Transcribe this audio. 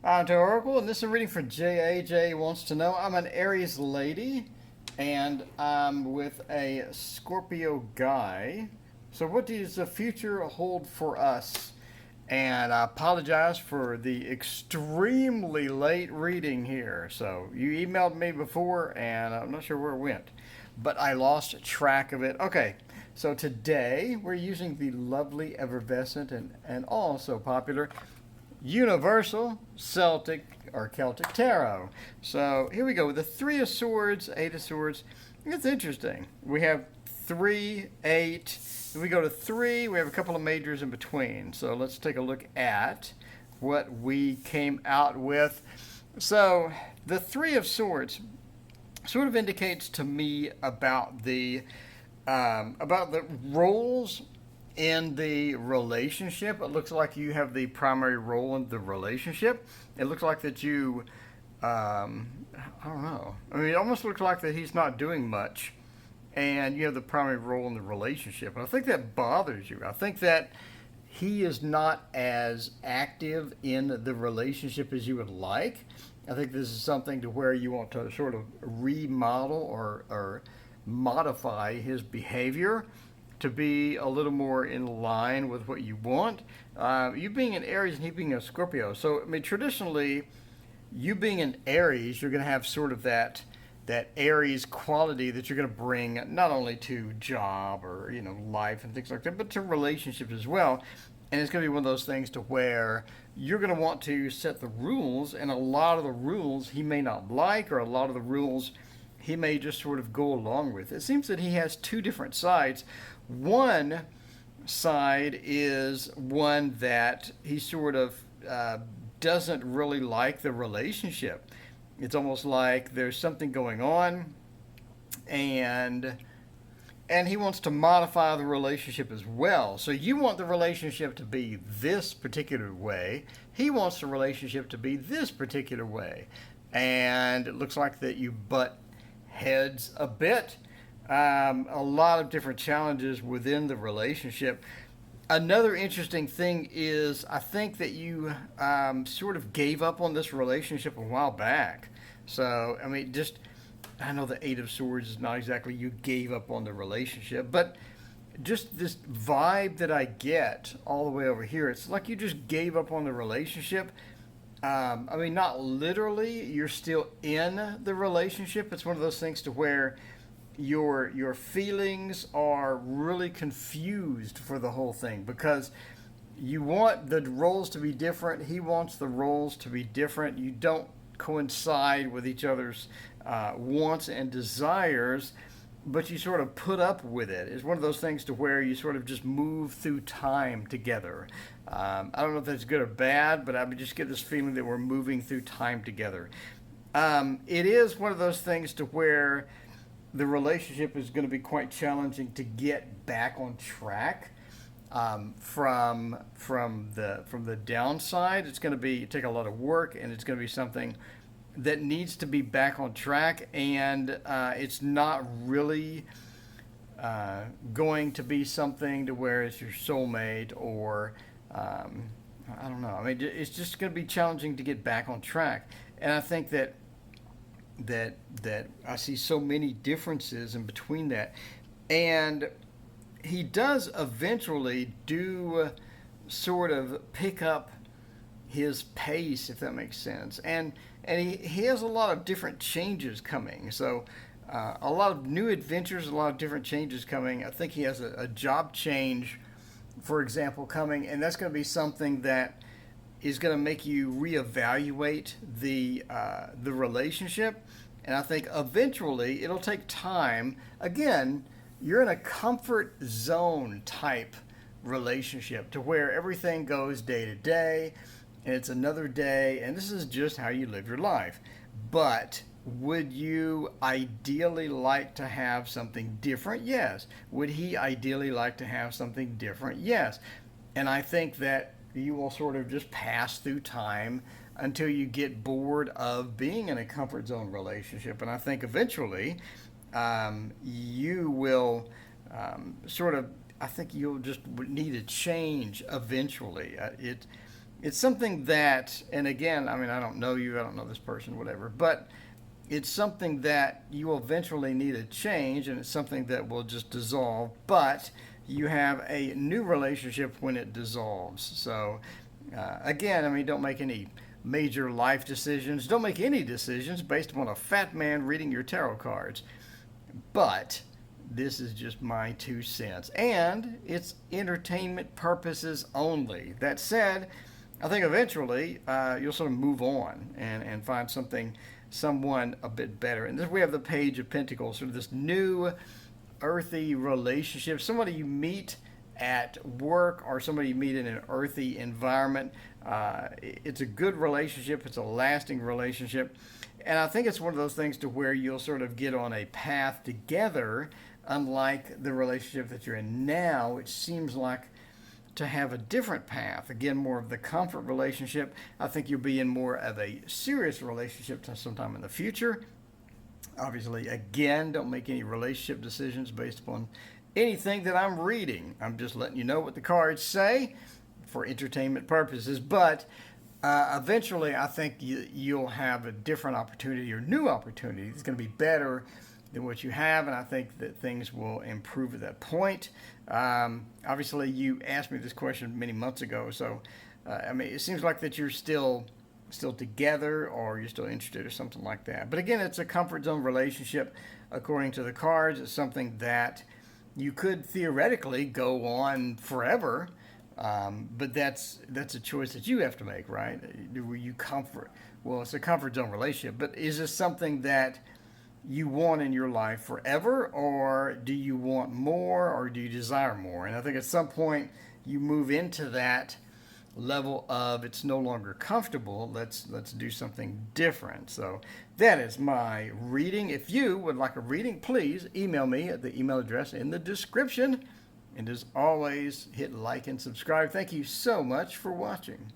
I'm to Oracle, and this is a reading for J. J wants to know. I'm an Aries lady, and I'm with a Scorpio guy. So, what does the future hold for us? And I apologize for the extremely late reading here. So, you emailed me before, and I'm not sure where it went, but I lost track of it. Okay, so today we're using the lovely, effervescent, and also popular Universal Celtic or Celtic Tarot. So here we go with the Three of Swords, Eight of Swords. It's interesting. We have 3, 8. If we go to 3, we have a couple of majors in between. So let's take a look at what we came out with. So the Three of Swords sort of indicates to me about the roles in the relationship. It looks like you have the primary role in the relationship. It looks like that you, I don't know. I mean, it almost looks like that he's not doing much, and you have the primary role in the relationship. And I think that bothers you. I think that he is not as active in the relationship as you would like. I think this is something to where you want to sort of remodel or modify his behavior to be a little more in line with what you want. You being an Aries and he being a Scorpio. So, I mean, traditionally, you being an Aries, you're going to have sort of that Aries quality that you're going to bring not only to job or life and things like that, but to relationships as well. And it's going to be one of those things to where you're going to want to set the rules, and a lot of the rules he may not like, or a lot of the rules he may just sort of go along with. It seems that he has two different sides. One side is one that he sort of doesn't really like the relationship. It's almost like there's something going on, and he wants to modify the relationship as well. So you want the relationship to be this particular way. He wants the relationship to be this particular way. And it looks like that you butt heads a bit. A lot of different challenges within the relationship. Another interesting thing is I think that you sort of gave up on this relationship a while back. So, I mean, I know the Eight of Swords is not exactly you gave up on the relationship, but just this vibe that I get all the way over here, it's like you just gave up on the relationship. I mean, not literally, you're still in the relationship. It's one of those things to where your feelings are really confused for the whole thing because you want the roles to be different. He wants the roles to be different. You don't coincide with each other's wants and desires, but you sort of put up with it. It's one of those things to where you sort of just move through time together. I don't know if that's good or bad, but I would just get this feeling that we're moving through time together. It is one of those things to where the relationship is going to be quite challenging to get back on track. From the downside, it's going to be take a lot of work, and it's going to be something that needs to be back on track, and it's not really going to be something to where it's your soulmate or I don't know. I mean, it's just going to be challenging to get back on track, and I think that I see so many differences in between that, and he does eventually do sort of pick up his pace, if that makes sense. And he has a lot of different changes coming. So a lot of new adventures, a lot of different changes coming. I think he has a job change, for example, coming, and that's going to be something that is going to make you reevaluate the relationship. And I think eventually it'll take time. Again, you're in a comfort zone type relationship to where everything goes day to day and it's another day and this is just how you live your life. But would you ideally like to have something different? Yes. Would he ideally like to have something different? Yes. And I think that you will sort of just pass through time until you get bored of being in a comfort zone relationship. And I think eventually you will sort of, I think you'll just need a change eventually. it's something that, and again, I mean, I don't know you, I don't know this person, whatever, but it's something that you will eventually need to change, and it's something that will just dissolve, but you have a new relationship when it dissolves. So, again, I mean, don't make any major life decisions. Don't make any decisions based upon a fat man reading your tarot cards. But this is just my 2 cents. And it's entertainment purposes only. That said, I think eventually you'll sort of move on and find someone a bit better. And then we have the Page of Pentacles, sort of this new earthy relationship, somebody you meet at work or somebody you meet in an earthy environment. It's a good relationship, it's a lasting relationship, and I think it's one of those things to where you'll sort of get on a path together, unlike the relationship that you're in now, which seems like to have a different path. Again, more of the comfort relationship. I think you'll be in more of a serious relationship sometime in the future. Obviously, again, don't make any relationship decisions based upon anything that I'm reading. I'm just letting you know what the cards say for entertainment purposes. But eventually, I think you'll have a different opportunity or new opportunity. It's going to be better than what you have, and I think that things will improve at that point. Obviously, you asked me this question many months ago, so I mean, it seems like that you're still together or you're still interested or something like that. But again, it's a comfort zone relationship according to the cards. It's something that you could theoretically go on forever, but that's a choice that you have to make, right? Do you comfort? Well, it's a comfort zone relationship, but is this something that you want in your life forever, or do you want more, or do you desire more? And I think at some point you move into that level of it's no longer comfortable, let's do something different. So that is my reading. If you would like a reading, please email me at the email address in the description, and as always, hit like and subscribe. Thank you so much for watching.